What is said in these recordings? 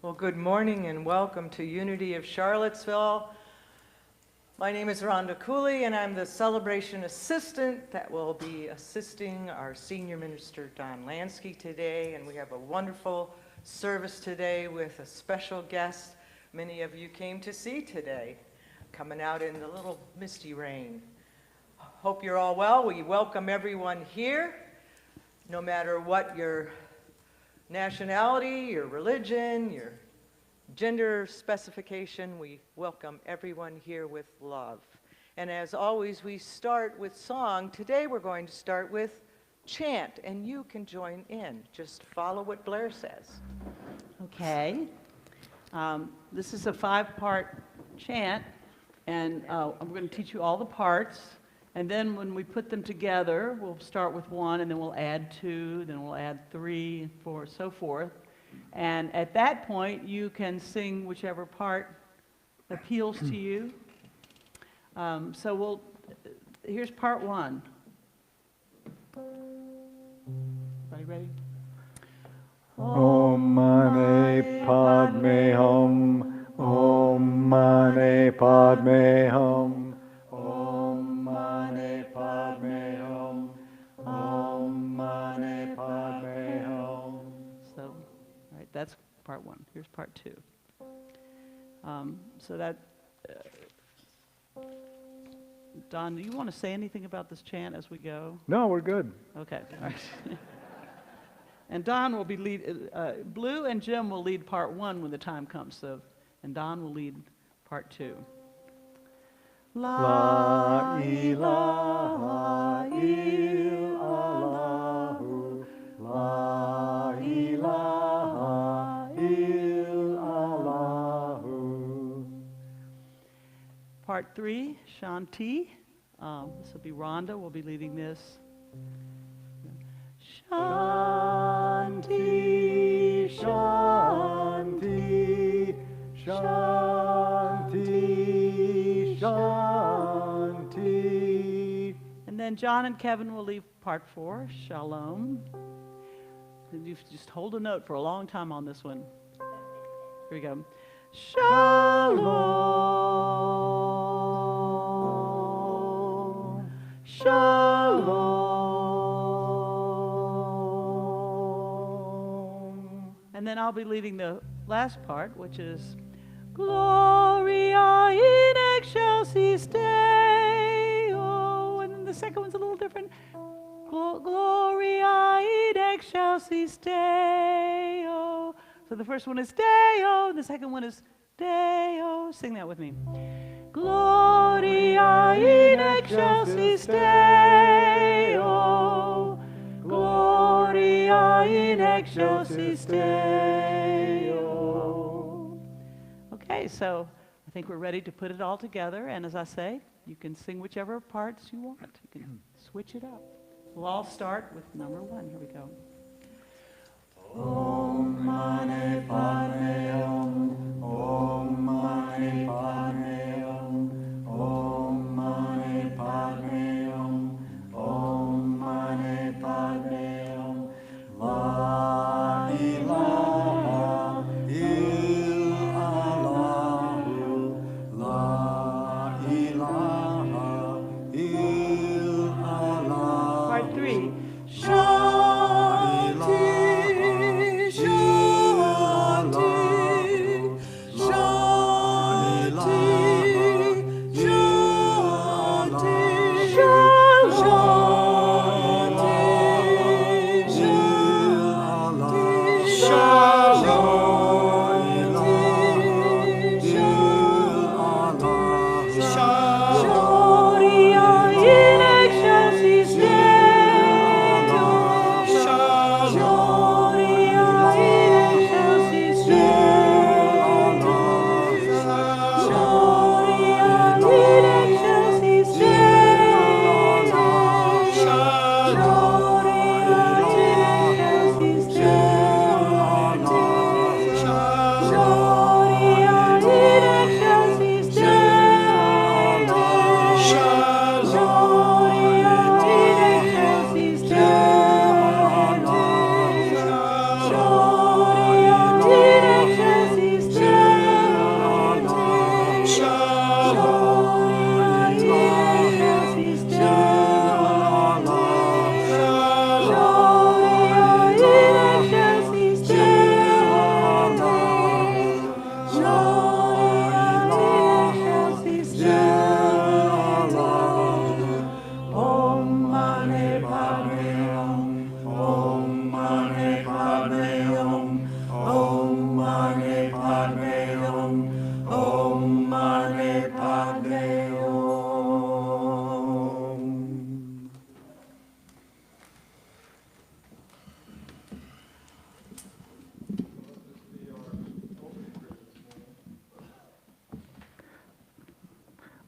Well, good morning and welcome to Unity of Charlottesville. My name is Rhonda Cooley and I'm the celebration assistant that will be assisting our senior minister Don Lansky today. And we have a wonderful service today with a special guest many of you came to see today, coming out in the little misty rain. Hope you're all well. We welcome everyone here, no matter what your nationality, your religion, your gender specification. We welcome everyone here with love. And as always, we start with song. Today we're going to start with chant, and you can join in. Just follow what Blair says. Okay. This is a 5-part chant, and I'm going to teach you all the parts. And then when we put them together, we'll start with 1, and then we'll add 2, then we'll add 3, 4, so forth. And at that point, you can sing whichever part appeals to you. Here's part 1. Everybody ready? Om Mani Padme Hum. Om Mani Padme Hum. Om Mani Padme Hum. Om Mani Padme Hum. So, all right, that's part 1. Here's part 2. Don, do you want to say anything about this chant as we go? No, we're good. Okay. All right. And Don will be Blue and Jim will lead part 1 when the time comes. And Don will lead part 2. La ilaha illallahu. La ilaha illallahu. Part 3, Shanti. This will be Rhonda. We'll be leading this. Shanti, Shanti, Shanti, Shanti. And then John and Kevin will lead part 4, Shalom. And you just hold a note for a long time on this one. Here we go. Shalom, Shalom. And then I'll be leading the last part, which is Gloria in excelsis Deo. And then the second one's a little different. Gloria in excelsis Deo. So the first one is Deo, and the second one is Deo. Sing that with me. Gloria in excelsis Deo. Gloria in excelsis Deo. Okay, so I think we're ready to put it all together, and as I say, you can sing whichever parts you want. You can switch it up. We'll all start with number 1. Here we go. Om Mani Padme Hum, Om Mani Padme Hum, Om Mani Padme Hum, Om Mani Padme Hum, La ilaha illallahu, La ilaha illallah. Part 3.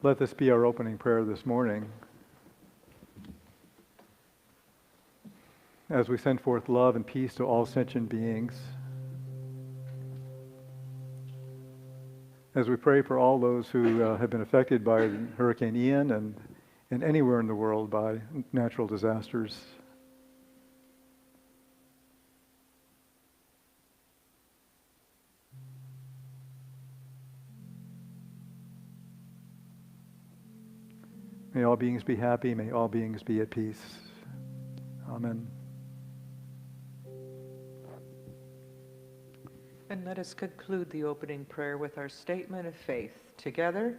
Let this be our opening prayer this morning. As we send forth love and peace to all sentient beings, as we pray for all those who have been affected by Hurricane Ian and anywhere in the world by natural disasters. May all beings be happy. May all beings be at peace. Amen. And let us conclude the opening prayer with our statement of faith. Together,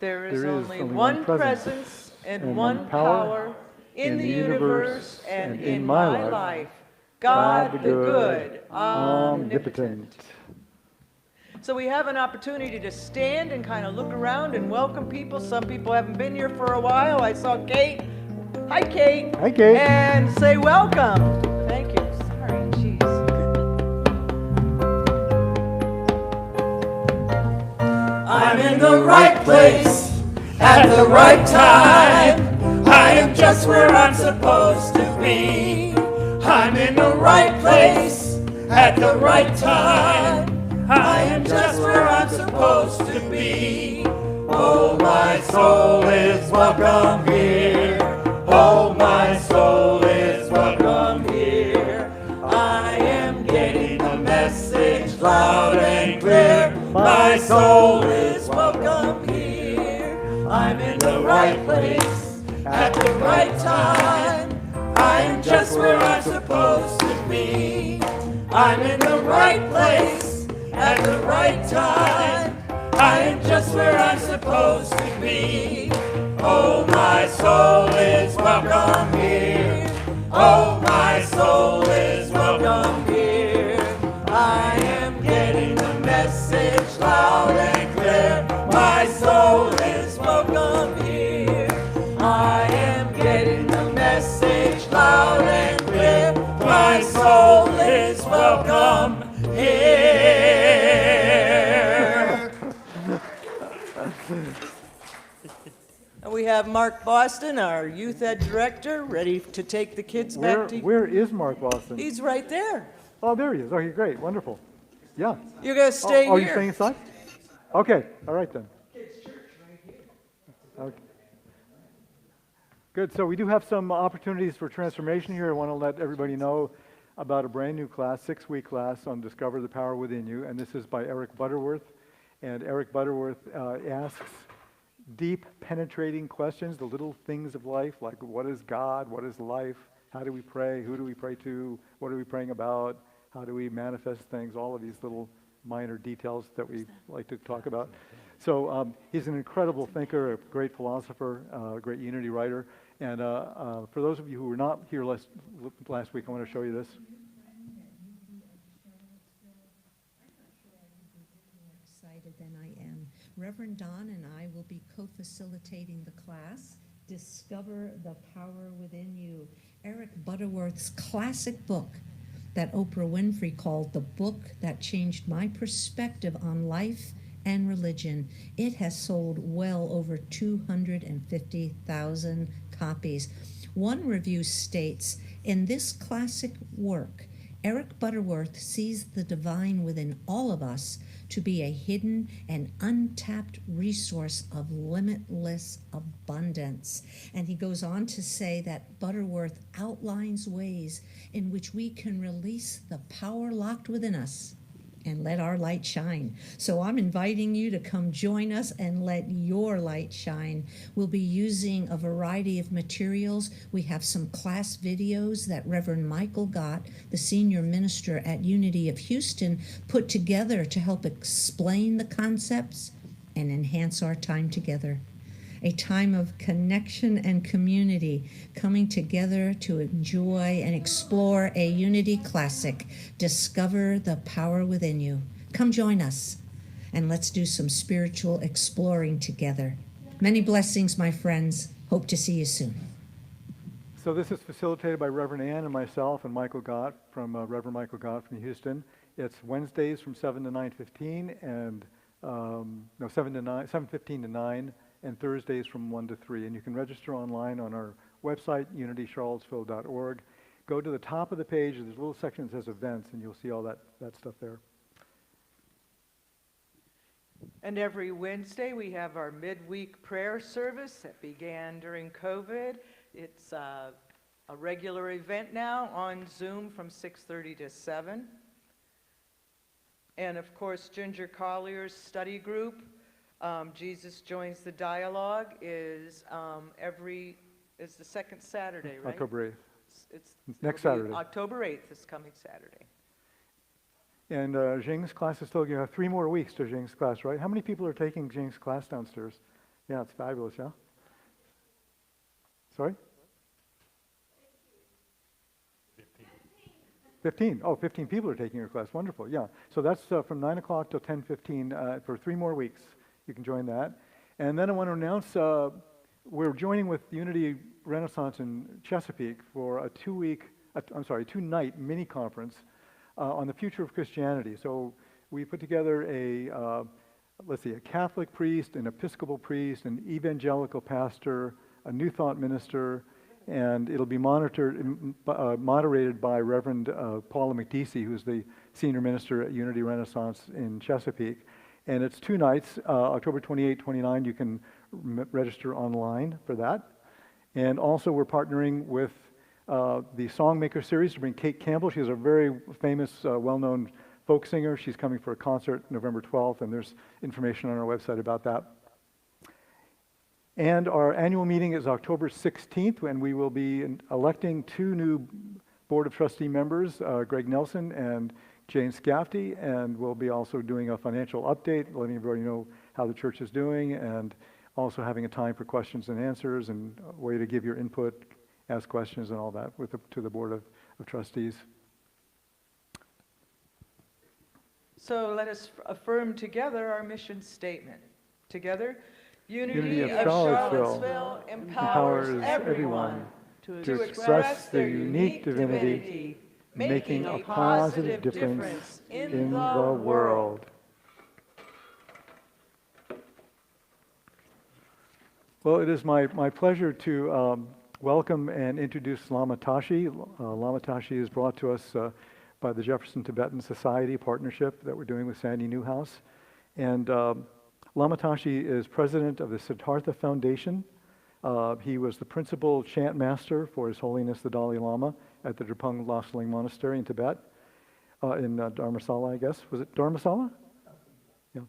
there is only one presence and one power in the universe and in my life, God the good, omnipotent. So we have an opportunity to stand and kind of look around and welcome people. Some people haven't been here for a while. I saw Kate. Hi, Kate. Hi, Kate. And say welcome. Thank you. Sorry, jeez. I'm in the right place at the right time. I am just where I'm supposed to be. I'm in the right place at the right time. I am just where I'm supposed to be. Oh, my soul is welcome here. Oh, my soul is welcome here. I am getting the message loud and clear. My soul is welcome here. I'm in the right place at the right time. I am just where I'm supposed to be. I'm in the right place at the right time. I am just where I'm supposed to be. Oh, my soul is welcome here. Oh, my soul is welcome here. I am getting the message loud and clear. My soul is welcome here. I am getting the message loud and clear. My soul have Mark Boston, our youth ed director, ready to take the kids back to... Where is Mark Boston? He's right there. Oh, there he is. Okay, great, wonderful. Yeah. You're going to stay Oh, here. you're staying inside? Okay, all right then. Okay. Good, so we do have some opportunities for transformation here. I want to let everybody know about a brand new class, 6-week class on Discover the Power Within You, and this is by Eric Butterworth. And Eric Butterworth asks deep, penetrating questions, the little things of life, like what is God, what is life, how do we pray, who do we pray to, what are we praying about, how do we manifest things, all of these little minor details that we like to talk about. So he's an incredible thinker, a great philosopher, a great unity writer. And for those of you who were not here last week, I want to show you this. Excited than I am. Reverend Don and I will be co-facilitating the class, Discover the Power Within You, Eric Butterworth's classic book that Oprah Winfrey called the book that changed my perspective on life and religion. It has sold well over 250,000 copies. One review states, in this classic work, Eric Butterworth sees the divine within all of us to be a hidden and untapped resource of limitless abundance. And he goes on to say that Butterworth outlines ways in which we can release the power locked within us and let our light shine. So I'm inviting you to come join us and let your light shine. We'll be using a variety of materials. We have some class videos that Reverend Michael Gott, the senior minister at Unity of Houston, put together to help explain the concepts and enhance our time together. A time of connection and community, coming together to enjoy and explore a unity classic, Discover the Power Within You. Come join us, and let's do some spiritual exploring together. Many blessings, my friends. Hope to see you soon. So this is facilitated by Reverend Ann and myself and Michael Gott from Reverend Michael Gott from Houston. It's Wednesdays from 7 to 9:15 and 7:15 to 9. And Thursdays from 1 to 3. And you can register online on our website, unitycharlottesville.org. Go to the top of the page, there's a little section that says events, and you'll see all that stuff there. And every Wednesday, we have our midweek prayer service that began during COVID. It's a regular event now on Zoom from 6:30 to 7. And of course, Ginger Collier's study group, Jesus Joins the Dialogue, is the second Saturday, right? October 8th. It's Next it'll be Saturday. October 8th is coming Saturday. And Jing's class is still, you have 3 more weeks to Jing's class, right? How many people are taking Jing's class downstairs? Yeah, it's fabulous, yeah? Sorry? 15. Oh, 15 people are taking your class. Wonderful, yeah. So that's from 9 o'clock till 10:15 for 3 more weeks. You can join that. And then I want to announce we're joining with Unity Renaissance in Chesapeake for a 2-night mini conference on the future of Christianity. So we put together a Catholic priest, an Episcopal priest, an evangelical pastor, a New Thought minister, and it'll be moderated by Reverend Paula McDeesey, who's the senior minister at Unity Renaissance in Chesapeake. And it's 2 nights, October 28, 29. You can register online for that. And also we're partnering with the Songmaker series to bring Kate Campbell. She's a very famous, well-known folk singer. She's coming for a concert November 12th, and there's information on our website about that. And our annual meeting is October 16th, when we will be electing 2 new Board of Trustee members, Greg Nelson and Jane Scafty, and we'll be also doing a financial update, letting everybody know how the church is doing, and also having a time for questions and answers and a way to give your input, ask questions and all that to the Board of Trustees. So let us affirm together our mission statement. Together, Unity of of Charlottesville Charlottesville empowers everyone to express their unique divinity, making a positive difference in the world. Well, it is my pleasure to welcome and introduce Lama Tashi. Lama Tashi is brought to us by the Jefferson Tibetan Society partnership that we're doing with Sandy Newhouse. And Lama Tashi is president of the Siddhartha Foundation. He was the principal chant master for His Holiness the Dalai Lama at the Drepung Losling Monastery in Tibet, in Dharmasala, I guess. Was it Dharmasala? Yeah.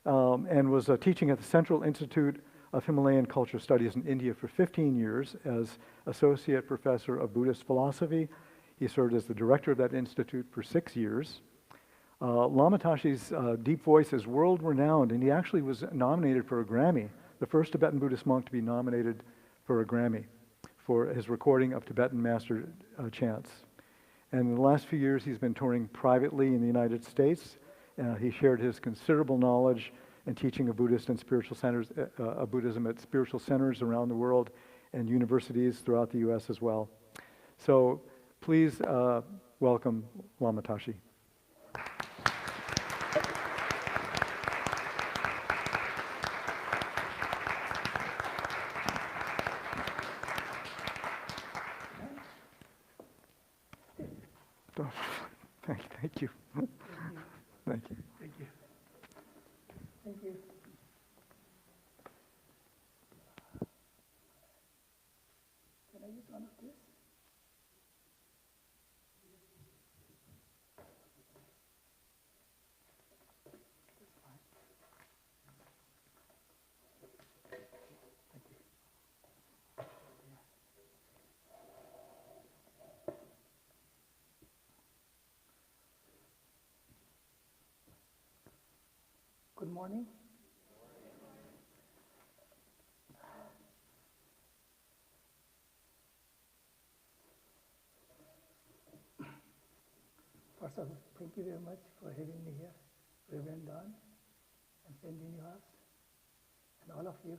And was teaching at the Central Institute of Himalayan Culture Studies in India for 15 years as associate professor of Buddhist philosophy. He served as the director of that institute for 6 years. Lama Tashi's deep voice is world-renowned, and he actually was nominated for a Grammy, the first Tibetan Buddhist monk to be nominated for a Grammy for his recording of Tibetan master chants. And in the last few years, he's been touring privately in the United States. He shared his considerable knowledge and teaching of Buddhist and spiritual centers, of Buddhism at spiritual centers around the world and universities throughout the U.S. as well. So please welcome Lama Tashi. Thank you. Thank you. Thank you. Thank you. Can I use one of this? Good morning. First of all, thank you very much for having me here, Reverend Don and Sandy Newhouse, and all of you.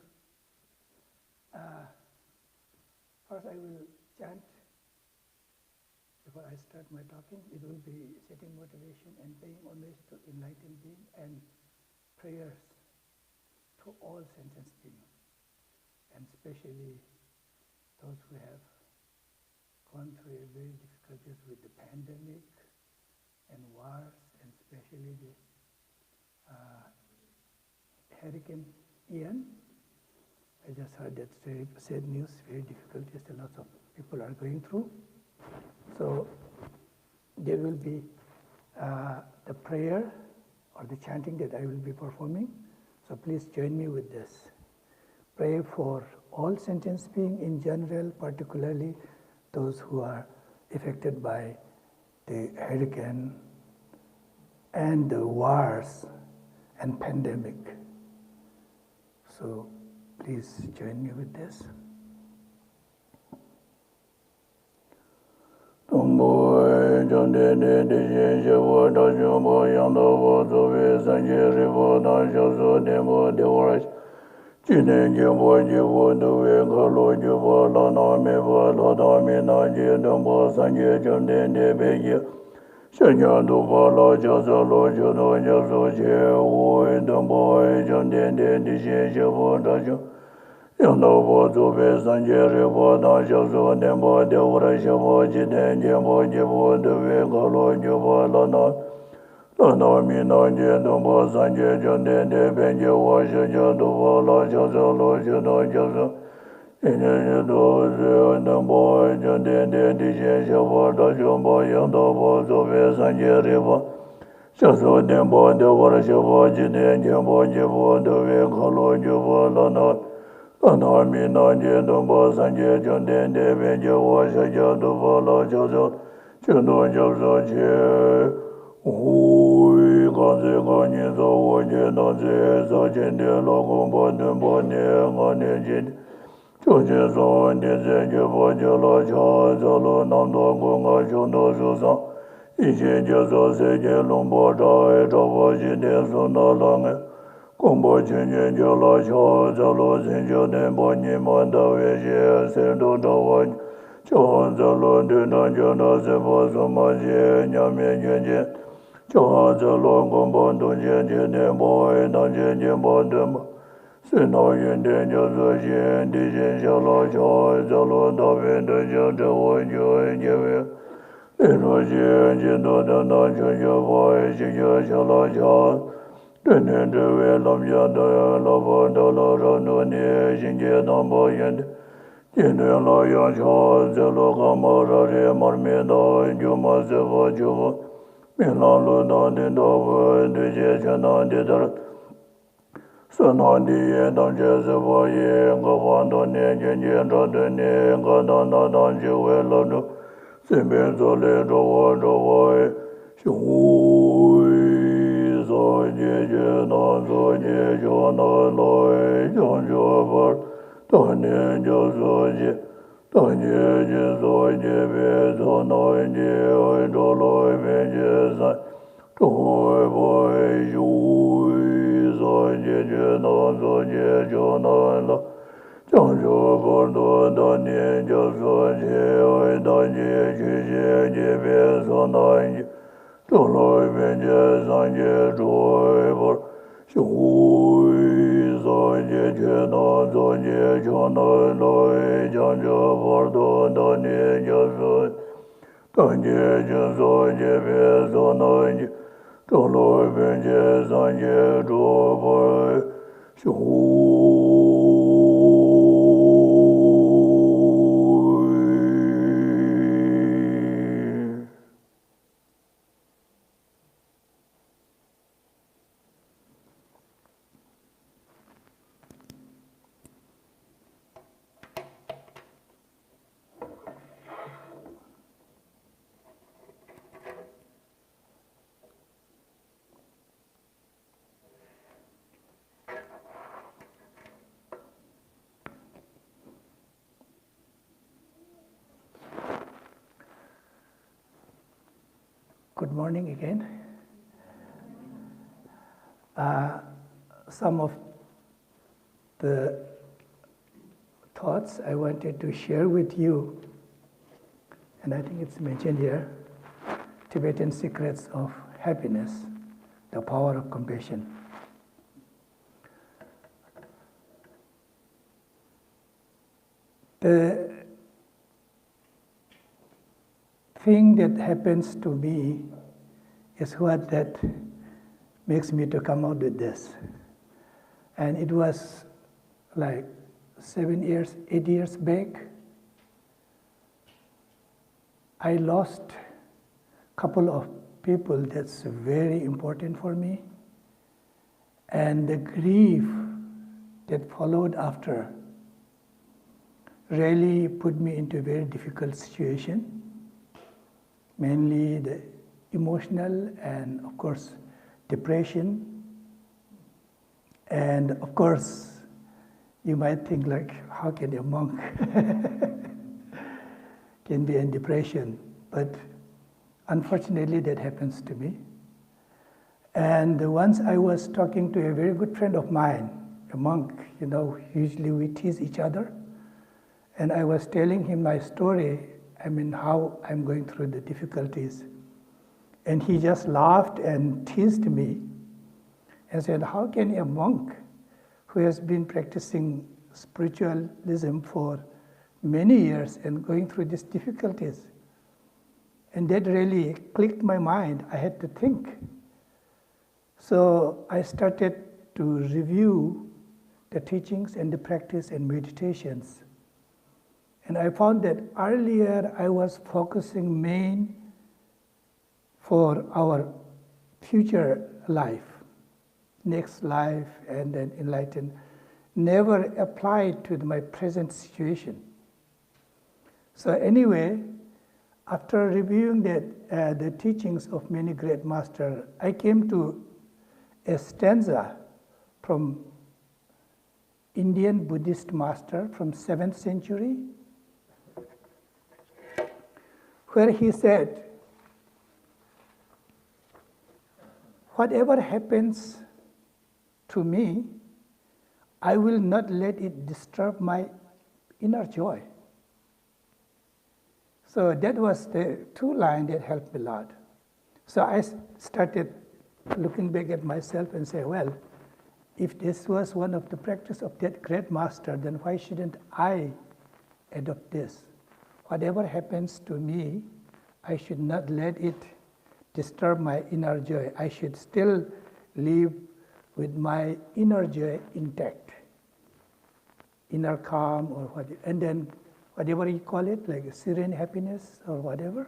First, I will chant before I start my talking. It will be setting motivation and paying homage to enlightened being and prayers to all sentient beings, and especially those who have gone through a very difficulties with the pandemic and wars, and especially the Hurricane Ian. I just heard that's very sad news, very difficulties that lots of people are going through. So there will be the prayer or the chanting that I will be performing. So please join me with this. Pray for all sentient beings in general, particularly those who are affected by the hurricane and the wars and pandemic. So please join me with this. Sino yin den jo zo yin di yin xiao lo xiao zao lo da bin de jiang zhe wo yin jiu yin jie wei. Lin ru jin jin do dan dan chen jie bo yi xi jie xiao lo xiao. Den nian zhe wei lam jiang de lo bo da lo ro nu ni xin jie dang bo yin de. Jin den lo yang xiao zi lo ga ma ra ri ma mi da yin jiu ma zi bo jiu bo. Min lang lu dan din da bo du jie chen dan di da. Sun han di yin dang jie zi bo yin ga huan dan nian jian jian zha de nian ga dan da dan ji wei la nu. Sin bin zo li zhou wo yi. Xiong wu yi zo jie jie nan zo jie jiao nan lo yi jiang jiao bar. Dan nian jiao zo jie. Dan jie jie zo jie bi zo nan jie yi zhou lo yi bin jie san. Zhou wei bo yi xiu yi zo jie jie nan zo jie jiao nan la. Jiang jiao bar do dan nian jiao zo jie yi dan jie qu jie jie bi zo nan jie. Zhou lo yi bin jie san jie zhou wei bar. Xiong wu yi zo jie jie nan zo jie jiao nan lo yi jiang jiao bar do dan nian jiao zo. Dan jie jie zo jie bi zo nan jie. Zhou lo yi bin jie san jie zhou bar. Xiong wu yi. Good morning again. Some of the thoughts I wanted to share with you, and I think it's mentioned here, Tibetan secrets of happiness, the power of compassion. The thing that happens to me is what that makes me to come out with this. And it was like 8 years back. I lost a couple of people that's very important for me. And the grief that followed after really put me into a very difficult situation. Mainly the emotional and, of course, depression. And, of course, you might think like, how can a monk can be in depression? But unfortunately, that happens to me. And once I was talking to a very good friend of mine, a monk, usually we tease each other. And I was telling him my story, how I'm going through the difficulties. And he just laughed and teased me and said, how can a monk who has been practicing spiritualism for many years and going through these difficulties? And that really clicked my mind. I had to think. So I started to review the teachings and the practice and meditations. And I found that earlier I was focusing main for our future life, next life, and then enlightened, never applied to my present situation. So anyway, after reviewing the teachings of many great masters, I came to a stanza from Indian Buddhist master from 7th century, where he said, whatever happens to me, I will not let it disturb my inner joy. So that was the two lines that helped me a lot. So I started looking back at myself and say, well, if this was one of the practice of that great master, then why shouldn't I adopt this? Whatever happens to me, I should not let it disturb my inner joy. I should still live with my inner joy intact, inner calm or what, and then whatever you call it, like serene happiness or whatever.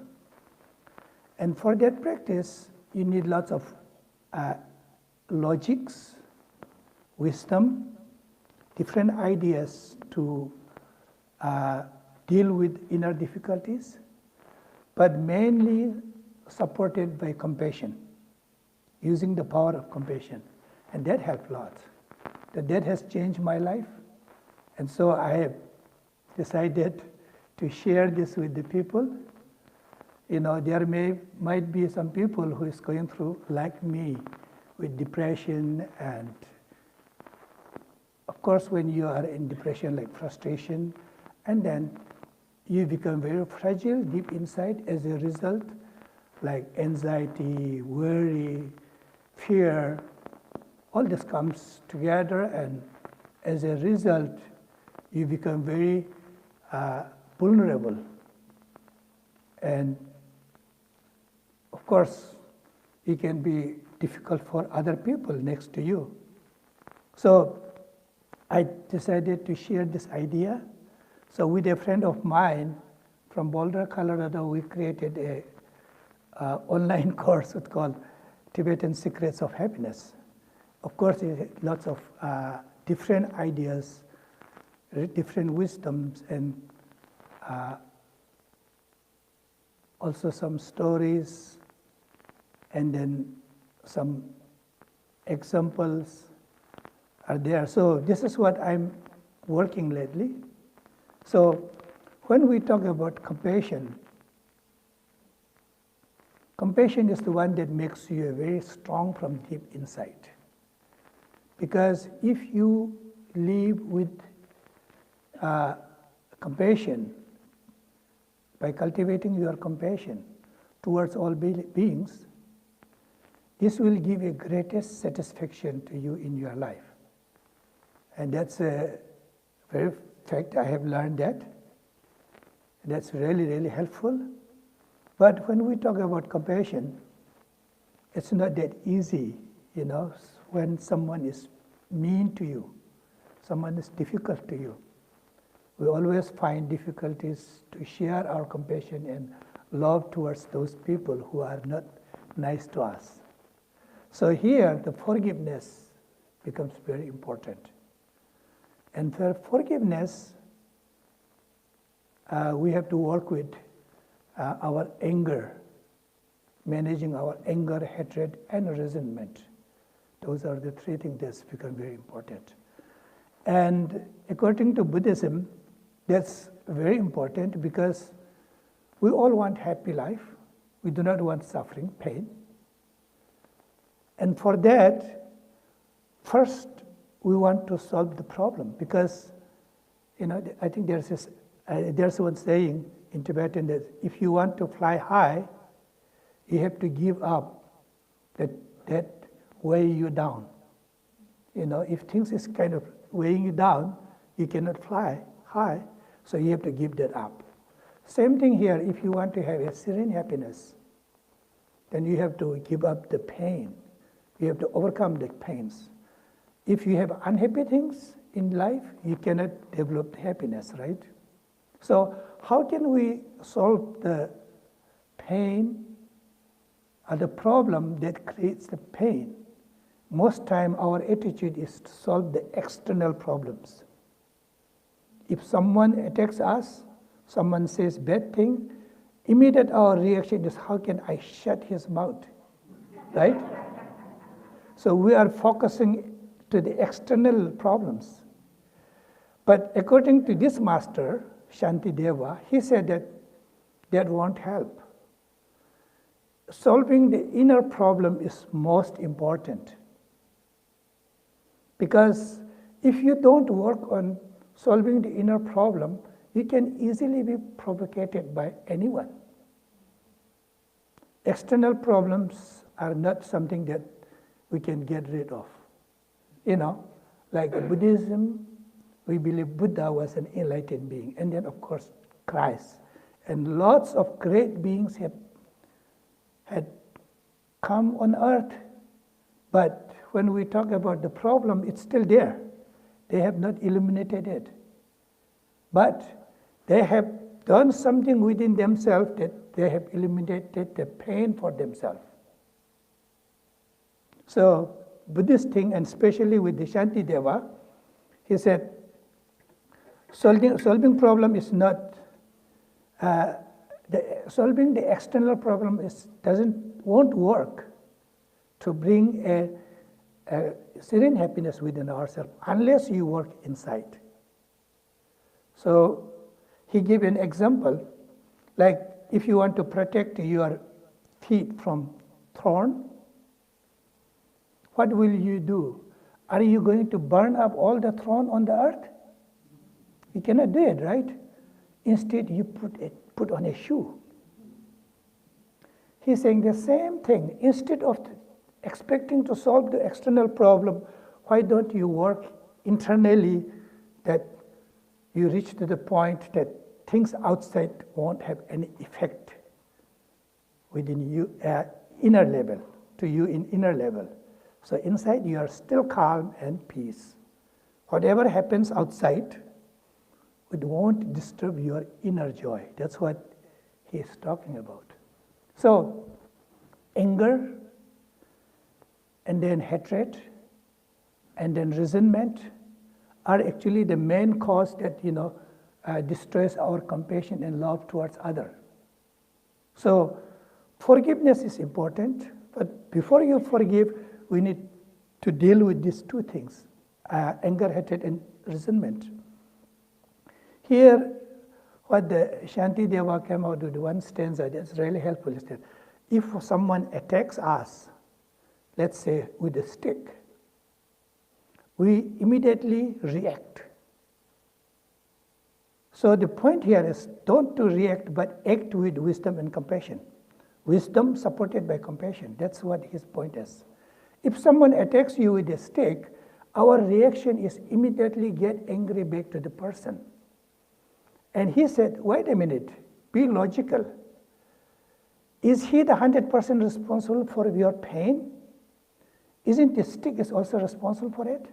And for that practice, you need lots of logics, wisdom, different ideas to deal with inner difficulties, but mainly supported by compassion, using the power of compassion. And that helped a lot. That has changed my life. And so I have decided to share this with the people. You know, there might be some people who is going through, like me, with depression, and of course when you are in depression, like frustration, and then you become very fragile deep inside as a result, like anxiety, worry, fear, all this comes together, and as a result, you become very vulnerable. And of course, it can be difficult for other people next to you. So I decided to share this idea. So with a friend of mine from Boulder, Colorado, we created a online course called Tibetan Secrets of Happiness. Of course, lots of different ideas, different wisdoms, and also some stories, and then some examples are there. So this is what I'm working lately. So when we talk about compassion, compassion is the one that makes you very strong from deep inside. Because if you live with compassion, by cultivating your compassion towards all beings, this will give a greatest satisfaction to you in your life. And that's a very fact. I have learned that. That's really, really helpful. But when we talk about compassion, it's not that easy, you know, when someone is mean to you, someone is difficult to you. We always find difficulties to share our compassion and love towards those people who are not nice to us. So here, the forgiveness becomes very important. And for forgiveness, we have to work with our anger, managing our anger, hatred, and resentment. Those are the three things that become very important. And according to Buddhism, that's very important because we all want happy life. We do not want suffering, pain. And for that, first, we want to solve the problem because, you know, I think there's one saying in Tibetan that if you want to fly high, you have to give up that weigh you down. You know, if things is kind of weighing you down, you cannot fly high, so you have to give that up. Same thing here, if you want to have a serene happiness, then you have to give up the pain. You have to overcome the pains. If you have unhappy things in life, you cannot develop happiness, right? So how can we solve the pain or the problem that creates the pain? Most time our attitude is to solve the external problems. If someone attacks us, someone says bad thing, immediate our reaction is, how can I shut his mouth, right? So we are focusing to the external problems. But according to this master, Shantideva, he said that won't help. Solving the inner problem is most important. Because if you don't work on solving the inner problem, you can easily be provocated by anyone. External problems are not something that we can get rid of. Like Buddhism, we believe Buddha was an enlightened being, and then of course Christ. And lots of great beings had come on earth, but when we talk about the problem, it's still there. They have not eliminated it. But they have done something within themselves that they have eliminated the pain for themselves. So Buddhist thing, and especially with the Shantideva, he said, solving problem is not, solving the external problem won't work to bring a serene happiness within ourselves unless you work inside. So he gave an example, like if you want to protect your feet from thorn, what will you do? Are you going to burn up all the thorn on the earth? You cannot do it, right? Instead, you put on a shoe. He's saying the same thing. Instead of expecting to solve the external problem, why don't you work internally that you reach to the point that things outside won't have any effect within you, inner level, to you in inner level. So inside you are still calm and peace. Whatever happens outside, it won't disturb your inner joy. That's what he is talking about. So anger, and then hatred, and then resentment are actually the main cause that destroys our compassion and love towards others. So forgiveness is important, but before you forgive, we need to deal with these two things, anger, hatred, and resentment. Here, what the Shantideva came out with one stanza that's really helpful is that if someone attacks us, let's say with a stick, we immediately react. So the point here is don't to react, but act with wisdom and compassion. Wisdom supported by compassion. That's what his point is. If someone attacks you with a stick, our reaction is immediately get angry back to the person. And he said, wait a minute, be logical. Is he the 100% responsible for your pain? Isn't the stick is also responsible for it?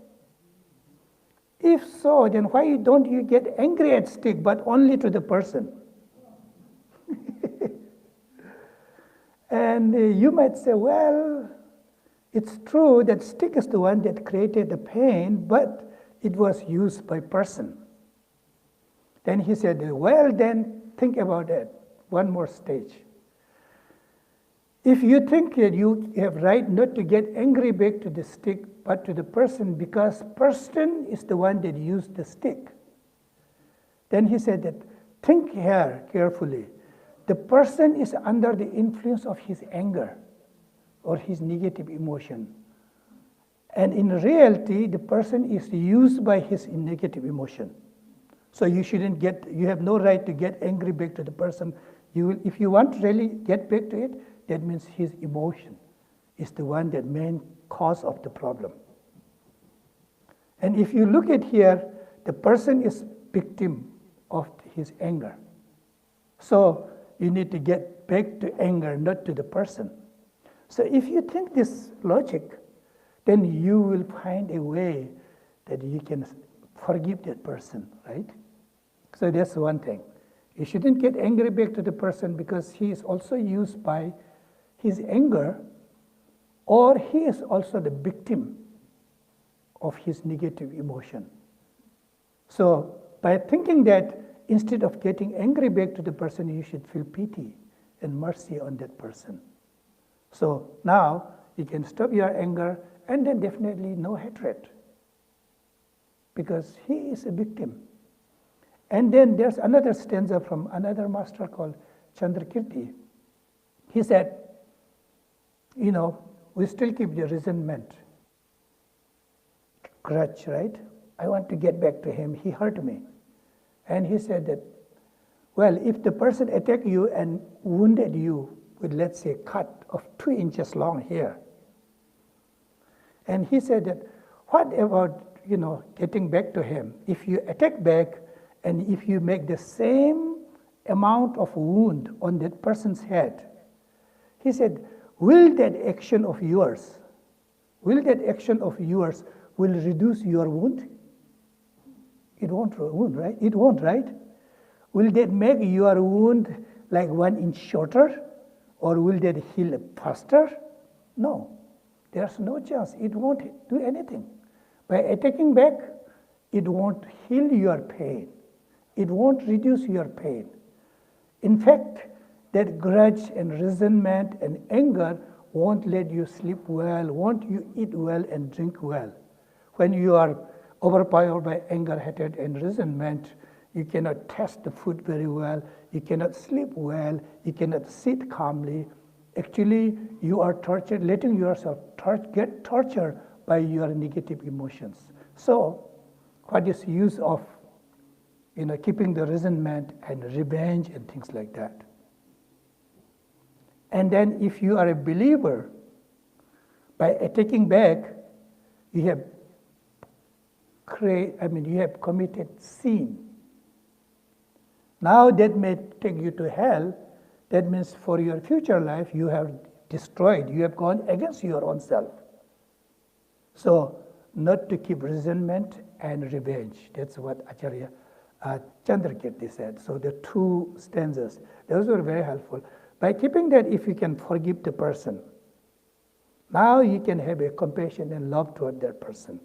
If so, then why don't you get angry at stick, but only to the person? And you might say, well, it's true that stick is the one that created the pain, but it was used by person. Then he said, well, then think about it. One more stage. If you think that you have right not to get angry back to the stick, but to the person, because person is the one that used the stick, then he said that think here carefully. The person is under the influence of his anger or his negative emotion. And in reality, the person is used by his negative emotion. So you have no right to get angry back to the person. If you want to really get back to it, that means his emotion is the one that main cause of the problem. And if you look at here, the person is victim of his anger. So you need to get back to anger, not to the person. So if you think this logic, then you will find a way that you can forgive that person, right? So that's one thing. You shouldn't get angry back to the person because he is also used by his anger, or he is also the victim of his negative emotion. So by thinking that, instead of getting angry back to the person, you should feel pity and mercy on that person. So now you can stop your anger, and then definitely no hatred, because he is a victim. And then there's another stanza from another master called Chandrakirti. He said, we still keep the resentment, grudge, right? I want to get back to him. He hurt me. And he said that, well, if the person attacked you and wounded you with, let's say, a cut of 2 inches long here, and he said that, What about, getting back to him? If you attack back and if you make the same amount of wound on that person's head, he said, will that action of yours will reduce your wound? It won't wound, right? It won't, right? Will that make your wound like 1 inch shorter? Or will that heal faster? No. There's no chance. It won't do anything. By attacking back, it won't heal your pain. It won't reduce your pain. In fact, that grudge and resentment and anger won't let you sleep well, won't you eat well and drink well. When you are overpowered by anger, hatred, and resentment, you cannot taste the food very well, you cannot sleep well, you cannot sit calmly. Actually, you are tortured, letting yourself get tortured by your negative emotions. So, what is the use of keeping the resentment and revenge and things like that? And then if you are a believer, by attacking back, you have committed sin. Now that may take you to hell. That means for your future life, you have destroyed, you have gone against your own self. So, not to keep resentment and revenge. That's what Acharya Chandrakirti said. So the 2 stanzas, those were very helpful. By keeping that, if you can forgive the person, now you can have a compassion and love toward that person.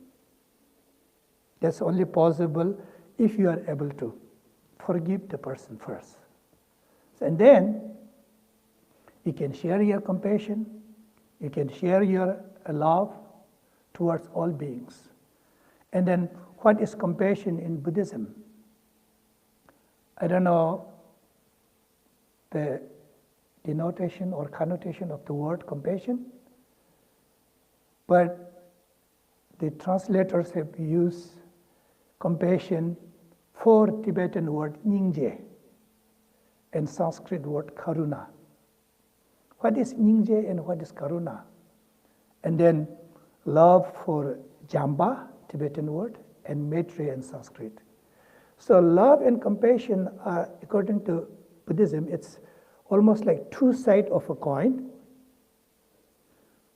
That's only possible if you are able to forgive the person first. And then you can share your compassion, you can share your love towards all beings. And then what is compassion in Buddhism? I don't know the denotation or connotation of the word compassion, but the translators have used compassion for Tibetan word nyingje and Sanskrit word karuna. What is nyingje and what is karuna? And then love for jamba, Tibetan word, and maitre in Sanskrit. So love and compassion are, according to Buddhism, it's almost like 2 sides of a coin.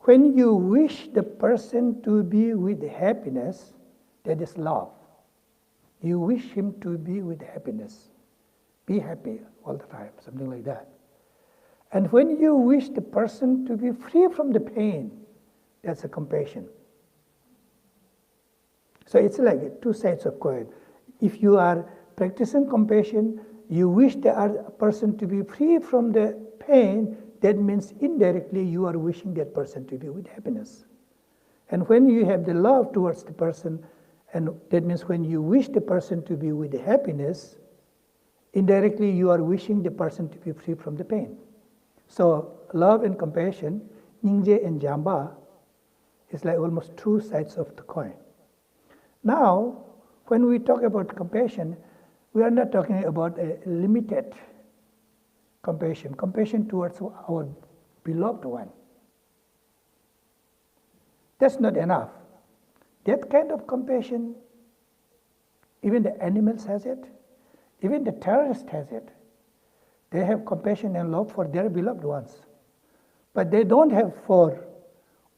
When you wish the person to be with happiness, that is love. You wish him to be with happiness. Be happy all the time, something like that. And when you wish the person to be free from the pain, that's a compassion. So it's like 2 sides of coin. If you are practicing compassion, you wish the other person to be free from the pain, that means indirectly you are wishing that person to be with happiness. And when you have the love towards the person, and that means when you wish the person to be with happiness, indirectly you are wishing the person to be free from the pain. So love and compassion, nyingje and jamba, is like almost 2 sides of the coin. Now, when we talk about compassion, we are not talking about a limited compassion towards our beloved one. That's not enough. That kind of compassion, even the animals has it, even the terrorist has it. They have compassion and love for their beloved ones. But they don't have for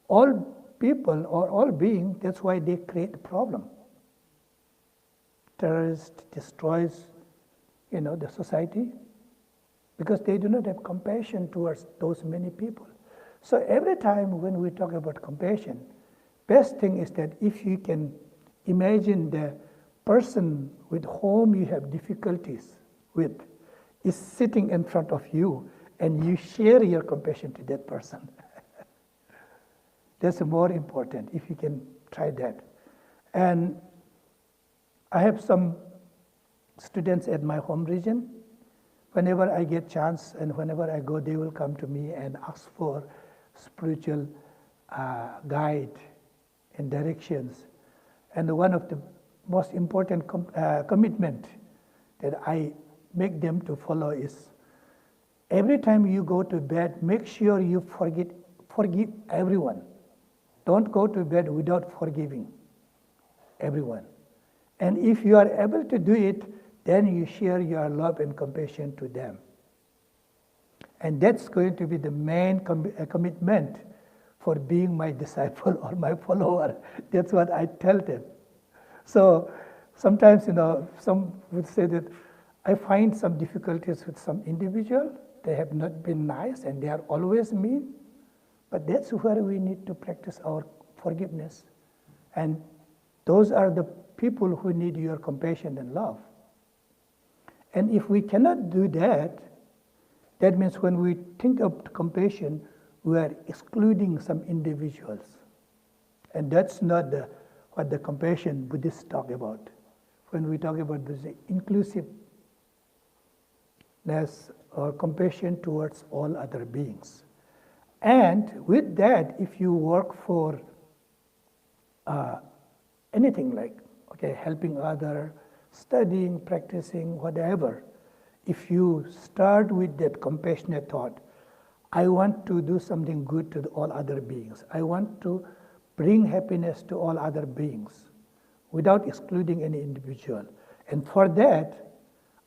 all people or all beings. That's why they create a problem. Terrorist destroys, the society because they do not have compassion towards those many people. So every time when we talk about compassion, best thing is that if you can imagine the person with whom you have difficulties with is sitting in front of you and you share your compassion to that person. That's more important if you can try that. And I have some students at my home region. Whenever I get chance and whenever I go, they will come to me and ask for spiritual guide and directions. And one of the most important commitment that I make them to follow is every time you go to bed, make sure you forgive everyone. Don't go to bed without forgiving. everyone. And if you are able to do it, then you share your love and compassion to them. And that's going to be the main commitment for being my disciple or my follower. That's what I tell them. So sometimes, some would say that I find some difficulties with some individual. They have not been nice and they are always mean. But that's where we need to practice our forgiveness. And those are the people who need your compassion and love. And if we cannot do that, that means when we think of compassion, we are excluding some individuals. And that's not what the compassion Buddhists talk about. When we talk about this inclusiveness or compassion towards all other beings. And with that, if you work for anything like, helping others, studying, practicing, whatever, if you start with that compassionate thought, I want to do something good to all other beings. I want to bring happiness to all other beings without excluding any individual. And for that,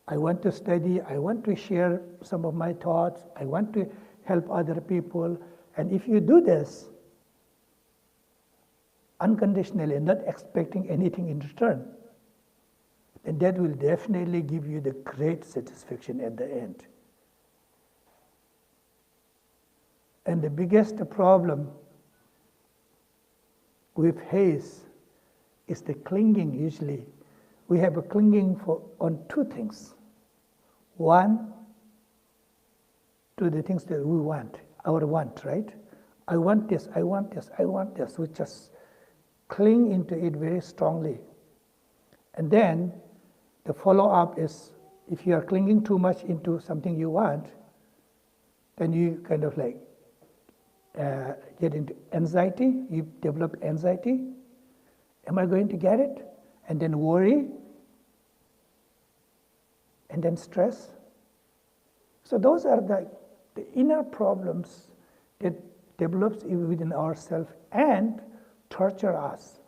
I want to study, I want to share some of my thoughts, I want to help other people. And if you do this unconditionally, not expecting anything in return, then that will definitely give you the great satisfaction at the end. And the biggest problem we face is the clinging usually. We have a clinging on two things. One, to the things that we want, our want, right? I want this, I want this, I want this. We just cling into it very strongly. And then the follow-up is, if you are clinging too much into something you want, then you kind of like get into anxiety, you develop anxiety. Am I going to get it? And then worry, and then stress. So those are the inner problems that develops within ourselves and torture us,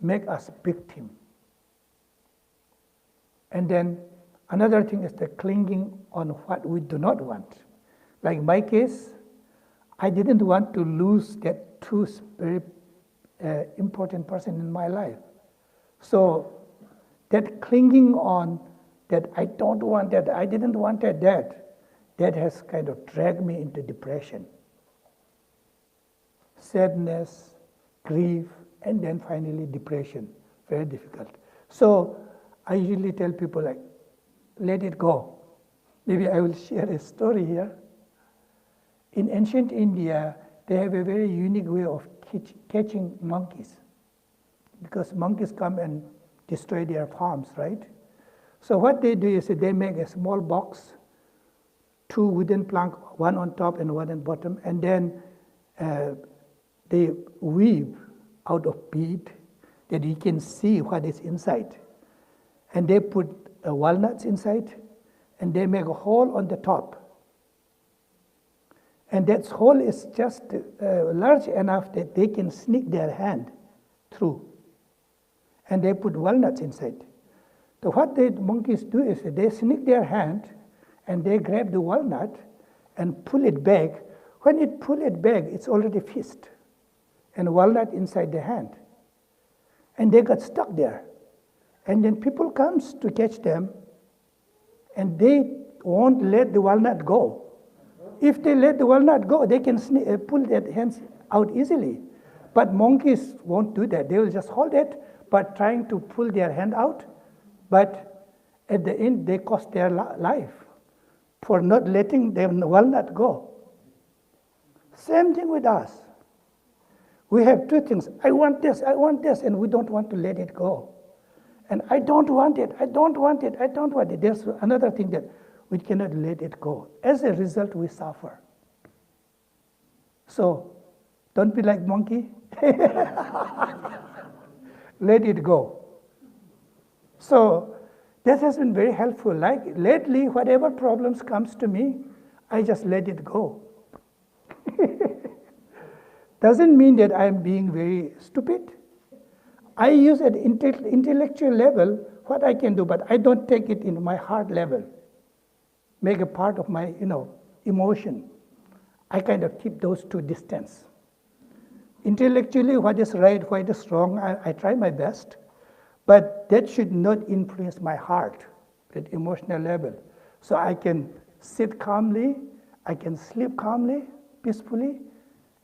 make us victim. And then another thing is the clinging on what we do not want. Like my case, I didn't want to lose that two very important person in my life. So that clinging on that I don't want that, I didn't want that has kind of dragged me into depression, sadness, grief, and then finally depression. Very difficult. So I usually tell people like, let it go. Maybe I will share a story here. In ancient India, they have a very unique way of catching monkeys, because monkeys come and destroy their farms, right? So what they do is they make a small box, two wooden planks, one on top and one on bottom, and then they weave out of bead that you can see what is inside. And they put walnuts inside, and they make a hole on the top. And that hole is just large enough that they can sneak their hand through. And they put walnuts inside. So what the monkeys do is they sneak their hand and they grab the walnut and pull it back. When it pull it back, it's already fist and walnut inside the hand. And they got stuck there. And then people comes to catch them, and they won't let the walnut go. If they let the walnut go, they can pull their hands out easily. But monkeys won't do that. They will just hold it, but trying to pull their hand out. But at the end, they cost their life for not letting the walnut go. Same thing with us. We have two things. I want this, and we don't want to let it go. And I don't want it, I don't want it, I don't want it. There's another thing that we cannot let it go. As a result, we suffer. So, don't be like monkey. Let it go. So, that has been very helpful. Like lately, whatever problems comes to me, I just let it go. Doesn't mean that I'm being very stupid. I use at intellectual level what I can do, but I don't take it into my heart level, make a part of my, emotion. I kind of keep those two distance. Intellectually, what is right, what is wrong, I try my best, but that should not influence my heart at emotional level. So I can sit calmly, I can sleep calmly, peacefully,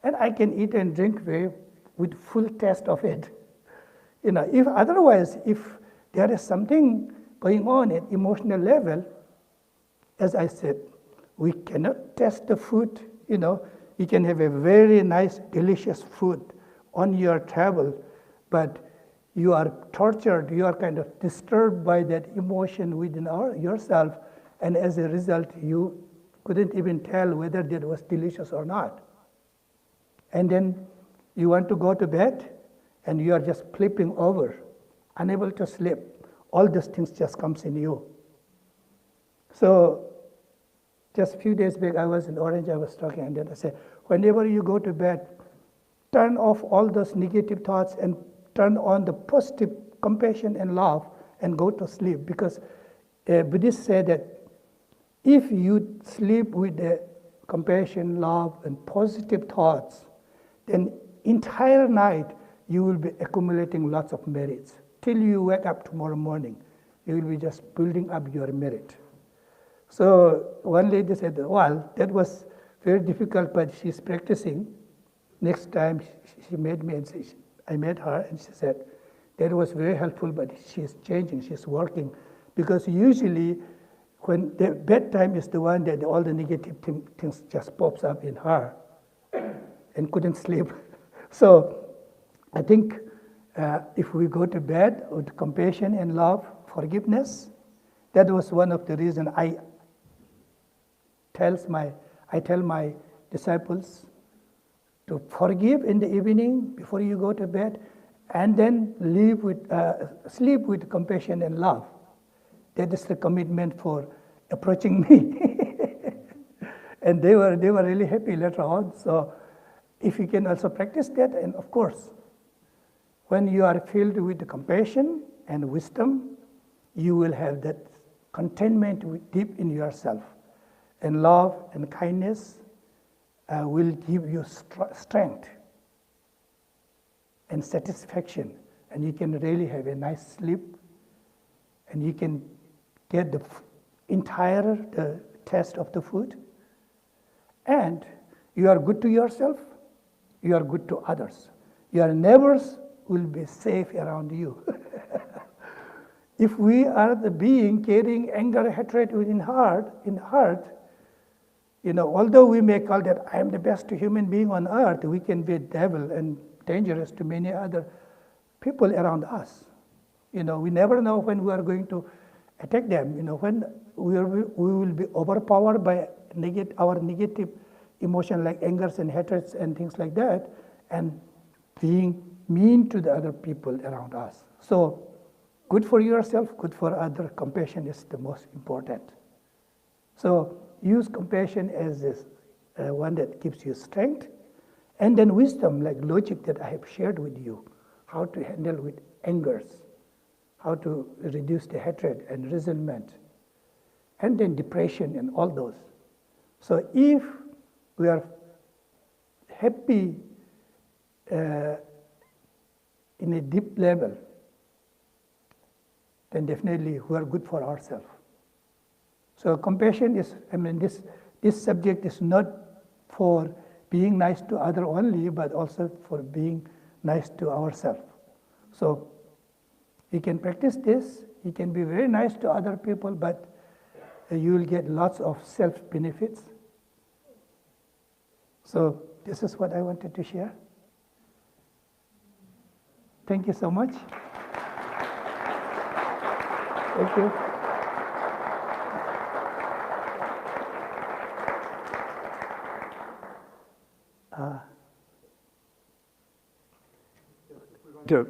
and I can eat and drink with full taste of it. If otherwise, if there is something going on at emotional level, as I said, we cannot taste the food. You can have a very nice, delicious food on your table, but you are tortured, you are kind of disturbed by that emotion within yourself, and as a result, you couldn't even tell whether that was delicious or not. And then you want to go to bed, and you are just flipping over, unable to sleep. All these things just comes in you. So just a few days back, I was in Orange, I was talking, and then I said, whenever you go to bed, turn off all those negative thoughts and turn on the positive compassion and love and go to sleep. Because Buddhists say that if you sleep with the compassion, love, and positive thoughts, then entire night you will be accumulating lots of merits. Till you wake up tomorrow morning, you will be just building up your merit. So one lady said, well, that was very difficult, but she's practicing. Next time she met me, and I met her, and she said, that was very helpful, but she's changing, she's working. Because usually when the bedtime is the one that all the negative things just pops up in her and couldn't sleep. So I think if we go to bed with compassion and love, forgiveness, that was one of the reasons I tell my disciples to forgive in the evening before you go to bed, and then sleep with compassion and love. That is the commitment for approaching me. And they were really happy later on. So if you can also practice that, and of course, when you are filled with compassion and wisdom, you will have that contentment deep in yourself. And love and kindness will give you strength and satisfaction. And you can really have a nice sleep. And you can get the entire taste of the food. And you are good to yourself. You are good to others. Your neighbors will be safe around you. If we are the being carrying anger, hatred in heart, although we may call that I am the best human being on earth, we can be devil and dangerous to many other people around us. We never know when we are going to attack them. When we will be overpowered by our negative emotion like angers and hatreds and things like that, and being mean to the other people around us. So good for yourself, good for other. Compassion is the most important. So use compassion as this one that gives you strength, and then wisdom, like logic that I have shared with you, how to handle with angers, how to reduce the hatred and resentment, and then depression and all those. So if we are happy in a deep level, then definitely we are good for ourselves. So compassion is, this subject is not for being nice to others only, but also for being nice to ourselves. So you can practice this, you can be very nice to other people, but you will get lots of self-benefits. So this is what I wanted to share. Thank you so much. Thank you. To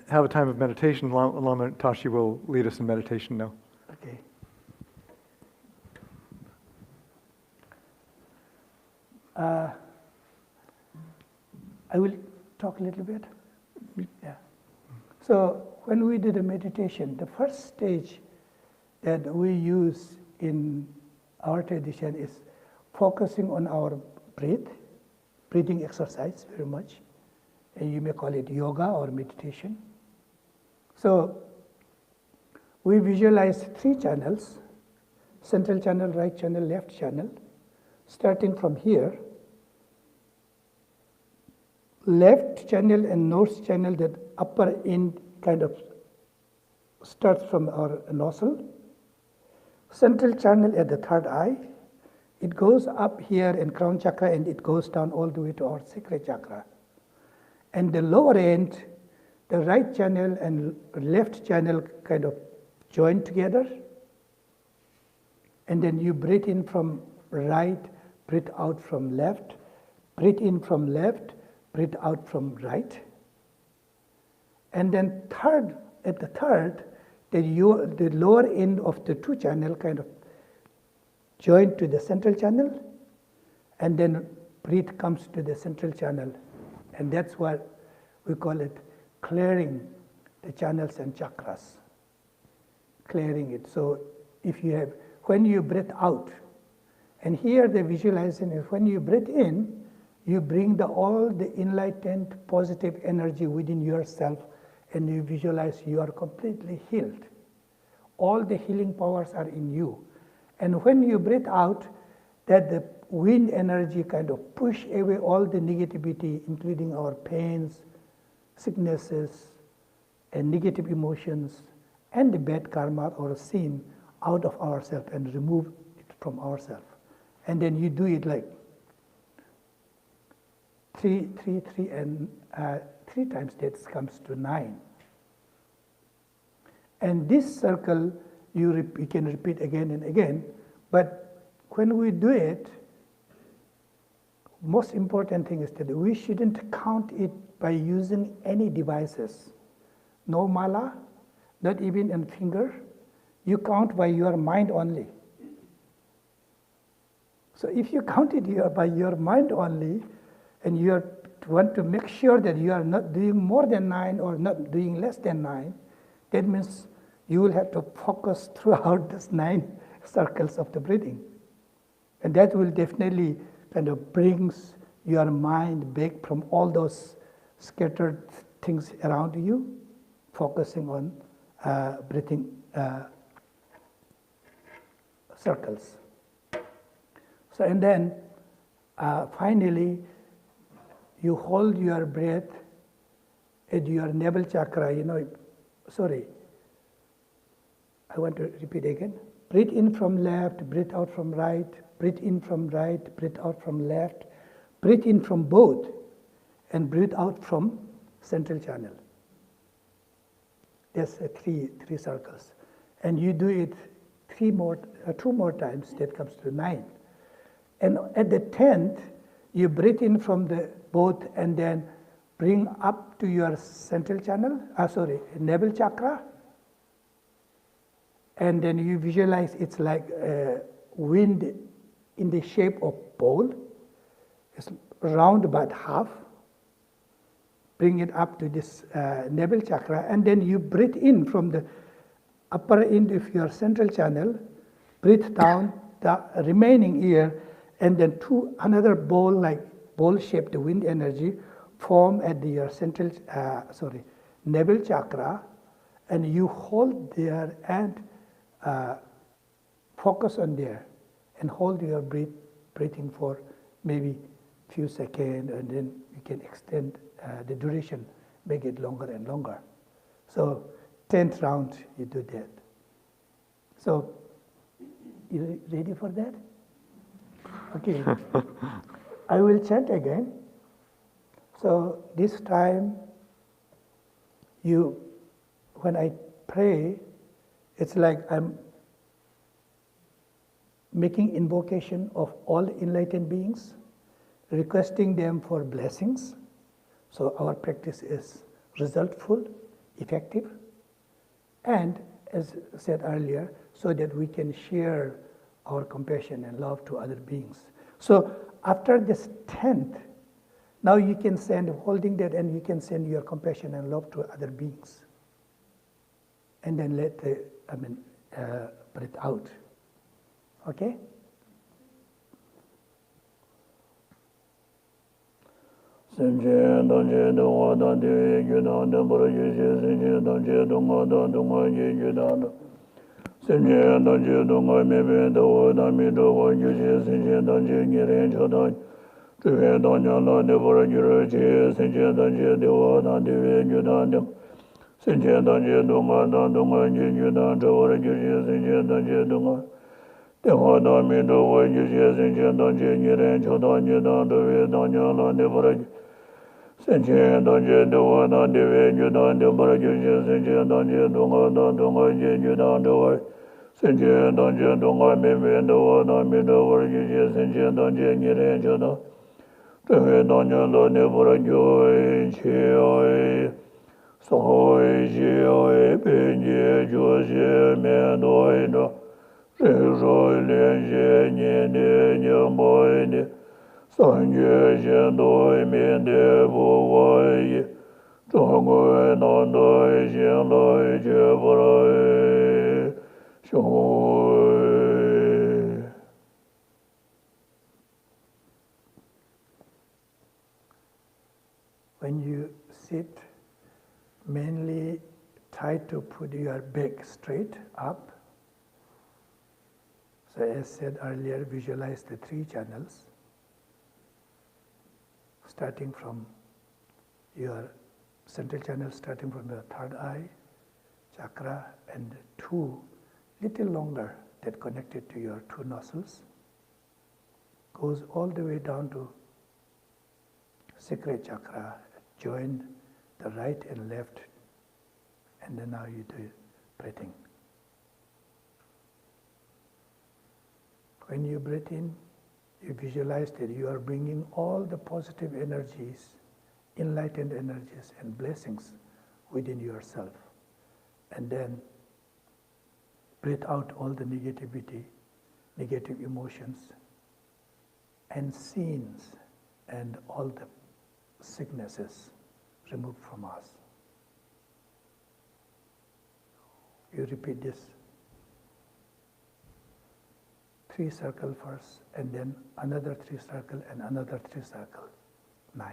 have a time of meditation, Lama Tashi will lead us in meditation now. Okay. I will talk a little bit. Yeah. So when we do the meditation, the first stage that we use in our tradition is focusing on our breathing exercise very much. And you may call it yoga or meditation. So we visualize 3 channels: central channel, right channel, left channel. Starting from here, left channel and north channel, that upper end kind of starts from our nostril. Central channel at the third eye. It goes up here in crown chakra and it goes down all the way to our sacral chakra. And the lower end, the right channel and left channel kind of join together. And then you breathe in from right, breathe out from left, breathe in from left, breathe out from right. And then at the third, the lower end of the 2 channel kind of join to the central channel, and then breath comes to the central channel. And that's what we call it, clearing the channels and chakras. Clearing it. So when you breathe out, and here the visualization is when you breathe in, you bring all the enlightened positive energy within yourself, and you visualize you are completely healed. All the healing powers are in you. And when you breathe out, that the wind energy kind of push away all the negativity, including our pains, sicknesses, and negative emotions, and the bad karma or sin out of ourselves and remove it from ourselves. And then you do it like 3 and 3 times that comes to 9. And this circle you can repeat again and again, but when we do it, most important thing is that we shouldn't count it by using any devices. No mala, not even in finger. You count by your mind only. So if you count it by your mind only, and you want to make sure that you are not doing more than 9 or not doing less than 9, that means you will have to focus throughout these 9 circles of the breathing. And that will definitely kind of brings your mind back from all those scattered things around you, focusing on breathing circles. So, and then finally, you hold your breath at your navel chakra, I want to repeat again. Breathe in from left, breathe out from right, breathe in from right, breathe out from left, breathe in from both, and breathe out from central channel. There's 3 circles. And you do it 2 more times, that comes to 9. And at the 10th, you breathe in from the both and then bring up to your central channel, navel chakra. And then you visualize it's like wind in the shape of bowl. It's round about half. Bring it up to this navel chakra, and then you breathe in from the upper end of your central channel, breathe down the remaining ear, and then another bowl-shaped wind energy form at your navel chakra, and you hold there and focus on there and hold your breathing for maybe few seconds, and then you can extend the duration, make it longer and longer. So 10th round, you do that. So you ready for that? Okay. I will chant again. So this time, when I pray, it's like I'm making invocation of all enlightened beings, requesting them for blessings. So our practice is resultful, effective, and as said earlier, so that we can share our compassion and love to other beings. So after this 10th, now you can send, holding that, and you can send your compassion and love to other beings. and then let the, breathe out. Okay? Senje danje dongwa dante gyudan dambara yeshe senje danje dongwa dongwa ye gyudan senje danje dongwa mebe dawa dami dawa yeshe senje danje nyeren chodan tuwe danya la debara gyura che senje danje dewa dante gyudan senje danje dongwa dongwa ye gyudan dawara yeshe senje danje dongwa dewa dami dawa yeshe senje danje nyeren chodan gyudan tuwe danya la debara senje danje dewa dante gyudan debara yeshe senje danje dongwa dongwa ye gyudan dawa senje danje dongwa mebe dawa dami dawa yeshe senje danje nyeren chodan tuwe danya la debara gyura che Soy jioi penye jose me doi do roi len je ne ne nyamoi ne sanje je doi me de bo wai tongo no doi je loi je boroi shoi. When you sit, mainly try to put your back straight up. So as said earlier, visualize the 3 channels, starting from your central channel, starting from your third eye, chakra, and 2 little longer that connected to your 2 nostrils, goes all the way down to sacral chakra, join the right and left, and then now you do breathing. When you breathe in, you visualize that you are bringing all the positive energies, enlightened energies and blessings within yourself. And then breathe out all the negativity, negative emotions, and sins, and all the sicknesses removed from us. You repeat this 3 circles first, and then another 3 circles, and another 3 circles, 9.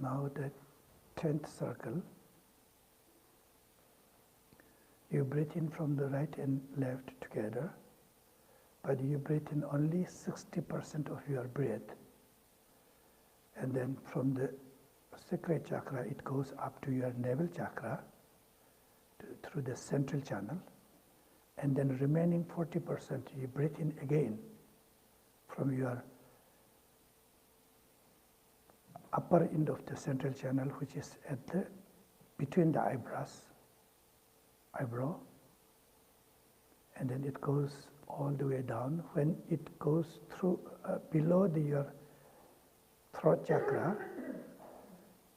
Now the 10th circle. You breathe in from the right and left together, but you breathe in only 60% of your breath. And then from the sacral chakra, it goes up to your navel chakra, through the central channel. And then remaining 40%, you breathe in again from your upper end of the central channel, which is at the between the eyebrow, and then it goes all the way down. When it goes through below your throat chakra,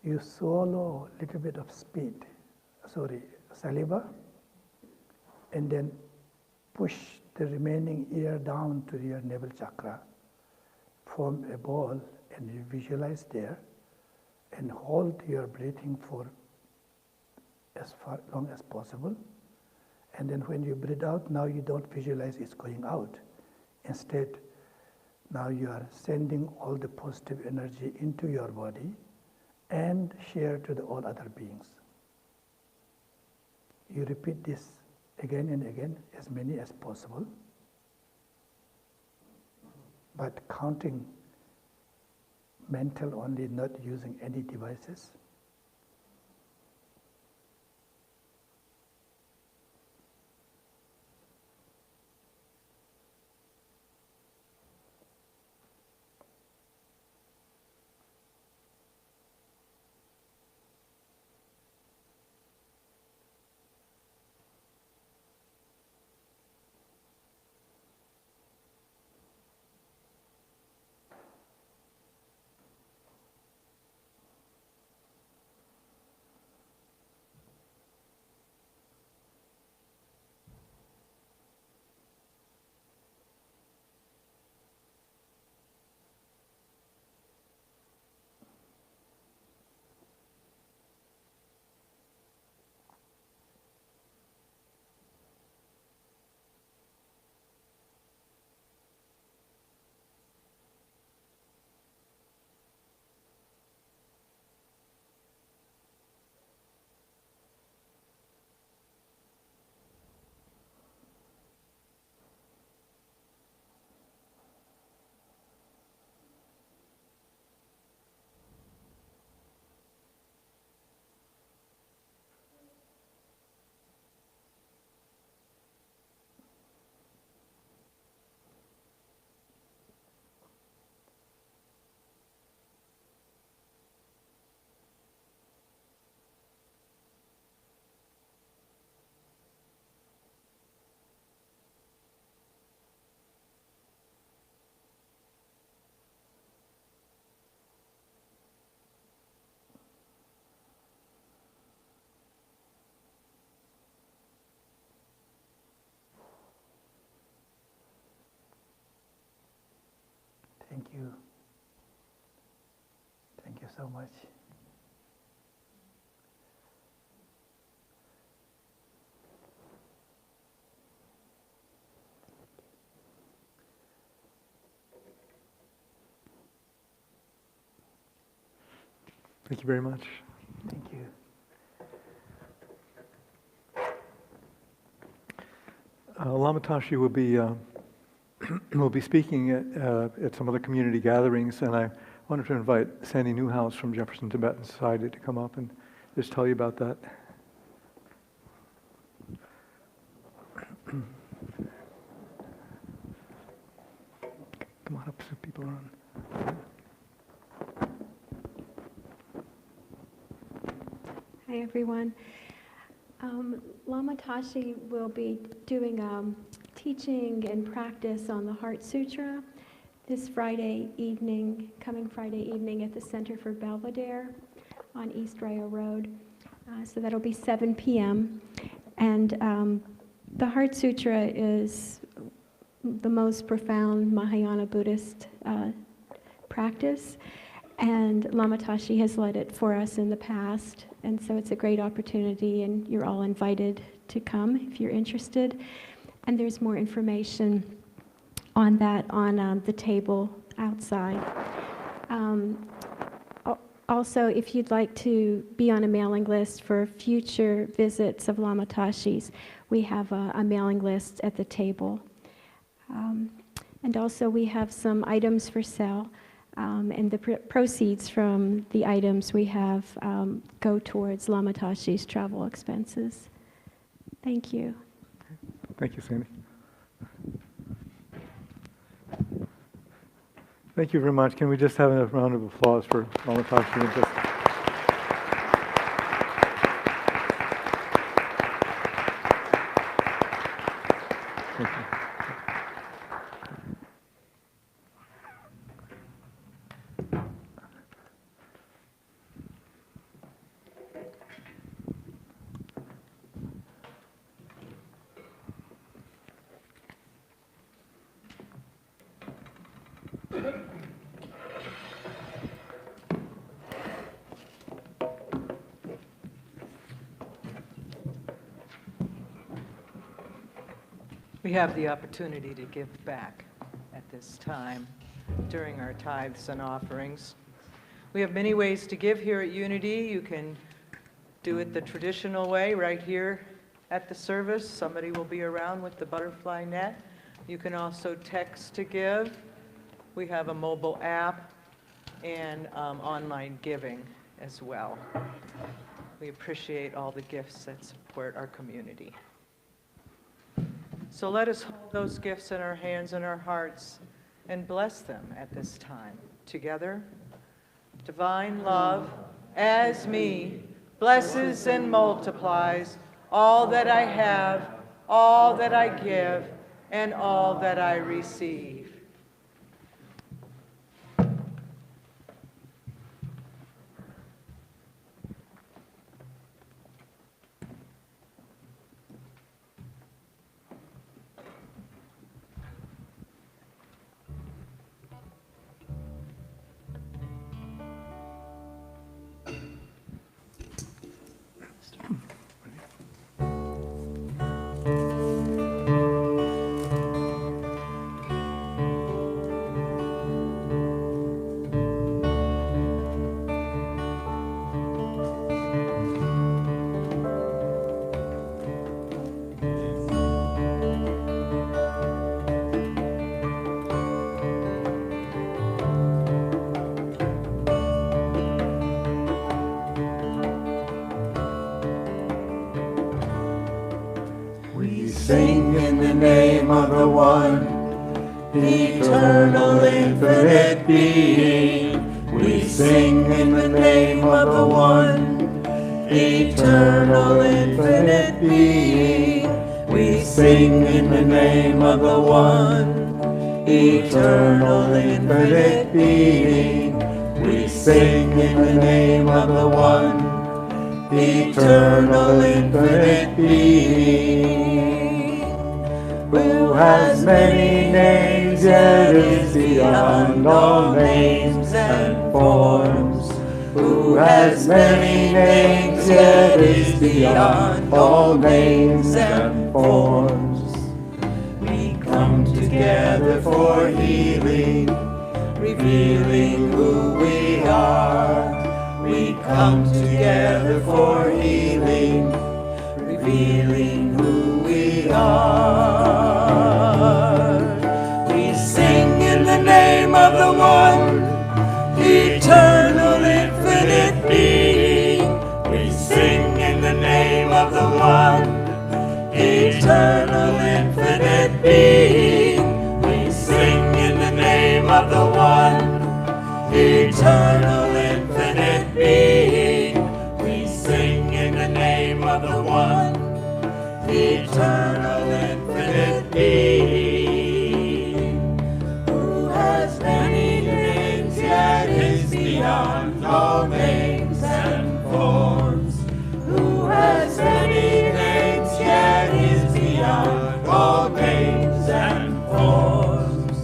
you swallow a little bit of saliva, and then push the remaining air down to your navel chakra, form a ball, and you visualize there, and hold your breathing for as long as possible. And then when you breathe out, now you don't visualize it's going out. Instead, now you are sending all the positive energy into your body and share to all other beings. You repeat this again and again, as many as possible, but counting mental only, not using any devices. Thank you. Thank you so much. Thank you very much. Thank you. Lama Tashi will be speaking at some other community gatherings, and I wanted to invite Sandy Newhouse from Jefferson Tibetan Society to come up and just tell you about that. Come on up so people are on. Hi, everyone. Lama Tashi will be doing teaching and practice on the Heart Sutra this Friday evening, coming Friday evening at the Center for Belvedere on East Rio Road. So that'll be 7 p.m. And the Heart Sutra is the most profound Mahayana Buddhist practice. And Lama Tashi has led it for us in the past, and so it's a great opportunity, and you're all invited to come if you're interested. And there's more information on that on the table outside. Also, if you'd like to be on a mailing list for future visits of Lama Tashi's, we have a mailing list at the table. And also we have some items for sale, and the proceeds from the items we have go towards Lama Tashi's travel expenses. Thank you. Thank you, Sandy. Thank you very much. Can we just have a round of applause for Lama Tashi and just... Thank you. We have the opportunity to give back at this time during our tithes and offerings. We have many ways to give here at Unity. You can do it the traditional way right here at the service. Somebody will be around with the butterfly net. You can also text to give. We have a mobile app and online giving as well. We appreciate all the gifts that support our community. So let us hold those gifts in our hands and our hearts and bless them at this time. Together, divine love, as me, blesses and multiplies all that I have, all that I give, and all that I receive. Sing in the name of the one, eternal, infinite being. We sing in the name of the one, eternal, infinite being. We sing in the name of the one, eternal, infinite being. We sing in the name of the one, eternal, infinite being. Who has many names, yet is beyond all names and forms. Who has many names, yet is beyond all names and forms. We come together for healing, revealing who we are. We come together for healing, revealing who we are. We sing in the name of the one, eternal, infinite being. We sing in the name of the one, eternal, infinite being. We sing in the name of the one, eternal, infinite being. We sing in the name of the one, eternal, infinite being. Who has many names, yet is beyond all names and forms. Who has many names, yet is beyond all names and forms.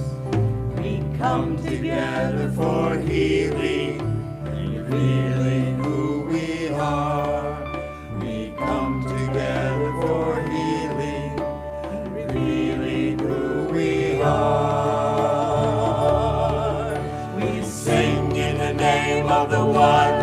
We come together for healing, revealing who we are. We come together for healing, revealing who we are. We sing in the name of the one,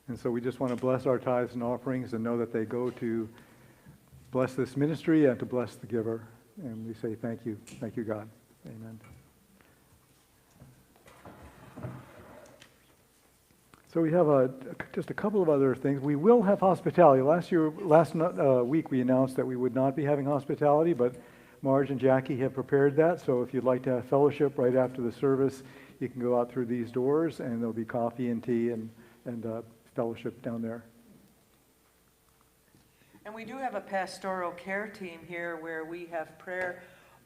And so we just want to bless our tithes and offerings and know that they go to bless this ministry and to bless the giver. And we say thank you. Thank you, God. Amen. So we have just a couple of other things. We will have hospitality. Last week we announced that we would not be having hospitality, but Marge and Jackie have prepared that. So if you'd like to have fellowship right after the service, you can go out through these doors, and there'll be coffee and tea and fellowship down there. And we do have a pastoral care team here where we have prayer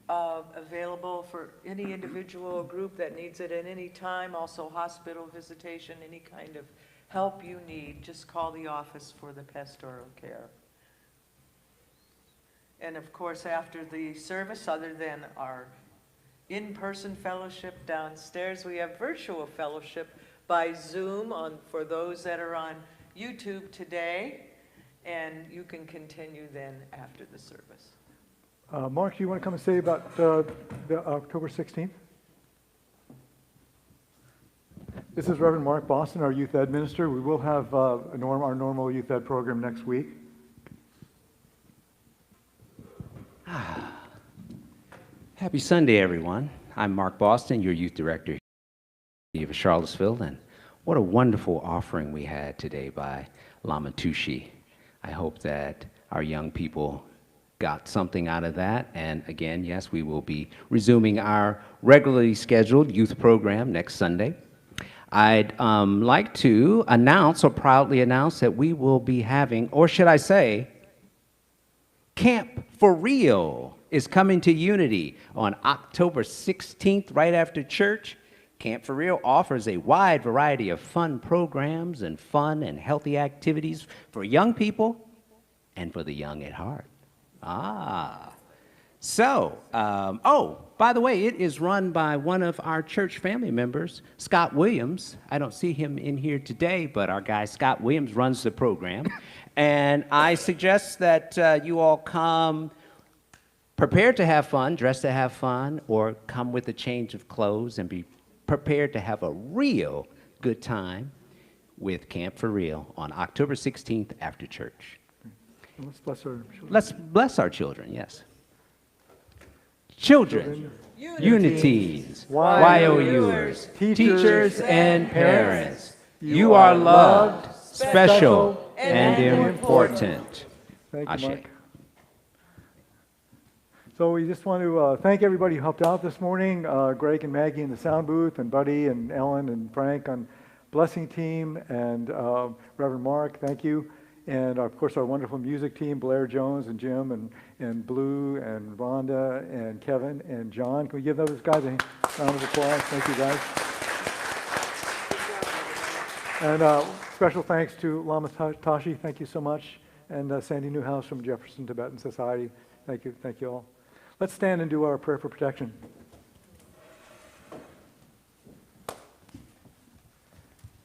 available for any individual or group that needs it at any time. Also hospital visitation, any kind of help you need, just call the office for the pastoral care. And of course, after the service, other than our in-person fellowship downstairs, we have virtual fellowship by Zoom for those that are on YouTube today, and you can continue then after the service. Mark, do you want to come and say about the October 16th? This is Reverend Mark Boston, our youth ed minister. We will have our normal youth ed program next week. Happy Sunday, everyone. I'm Mark Boston, your youth director here of Charlottesville, and what a wonderful offering we had today by Lama Tushi. I hope that our young people got something out of that, and again, yes, we will be resuming our regularly scheduled youth program next Sunday. I'd like to proudly announce that we will be having, or should I say, Camp for Real is coming to Unity on October 16th, right after church. Camp for Real offers a wide variety of fun programs and fun and healthy activities for young people and for the young at heart. So, by the way, it is run by one of our church family members, Scott Williams. I don't see him in here today, but our guy Scott Williams runs the program. And I suggest that you all come prepared to have fun, dressed to have fun, or come with a change of clothes and be prepared to have a real good time with Camp for Real on October 16th after church. Let's bless our children. Let's bless our children, yes. Children, unities, YOUers, teachers and parents, you are loved, special, and important. Thank you, Ashe. Mark. So we just want to thank everybody who helped out this morning, Greg and Maggie in the sound booth, and Buddy and Ellen and Frank on blessing team, and Reverend Mark, thank you. And of course our wonderful music team, Blair Jones and Jim and Blue and Rhonda and Kevin and John. Can we give those guys a round of applause? Thank you, guys. And special thanks to Lama Tashi, thank you so much. And Sandy Newhouse from Jefferson Tibetan Society, thank you all. Let's stand and do our prayer for protection.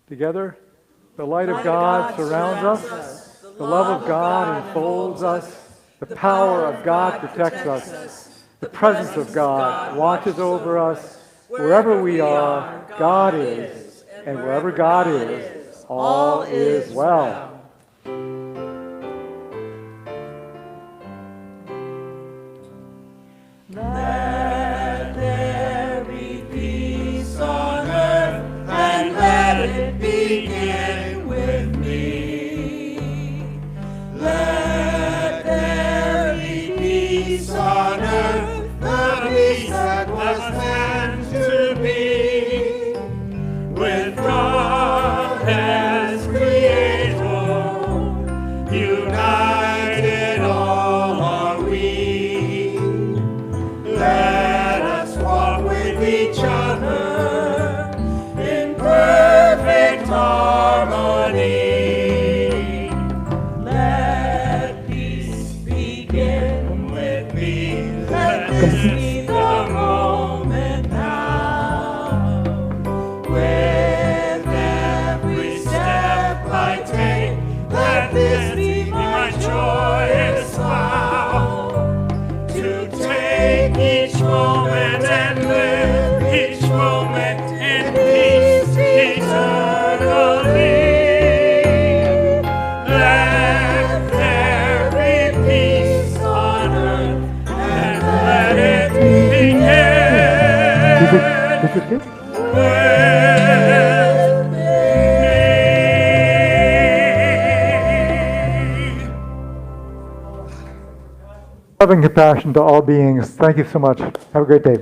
Together, the light of God surrounds us, the love of God enfolds us, the power of God protects us, the presence of God watches over us. Wherever we are, God is, and wherever God is, all is well. Let there be peace on earth, and let it begin with me. Let there be peace on earth, the peace that was meant to be, with God as Creator Is it good? Loving compassion to all beings. Thank you so much. Have a great day.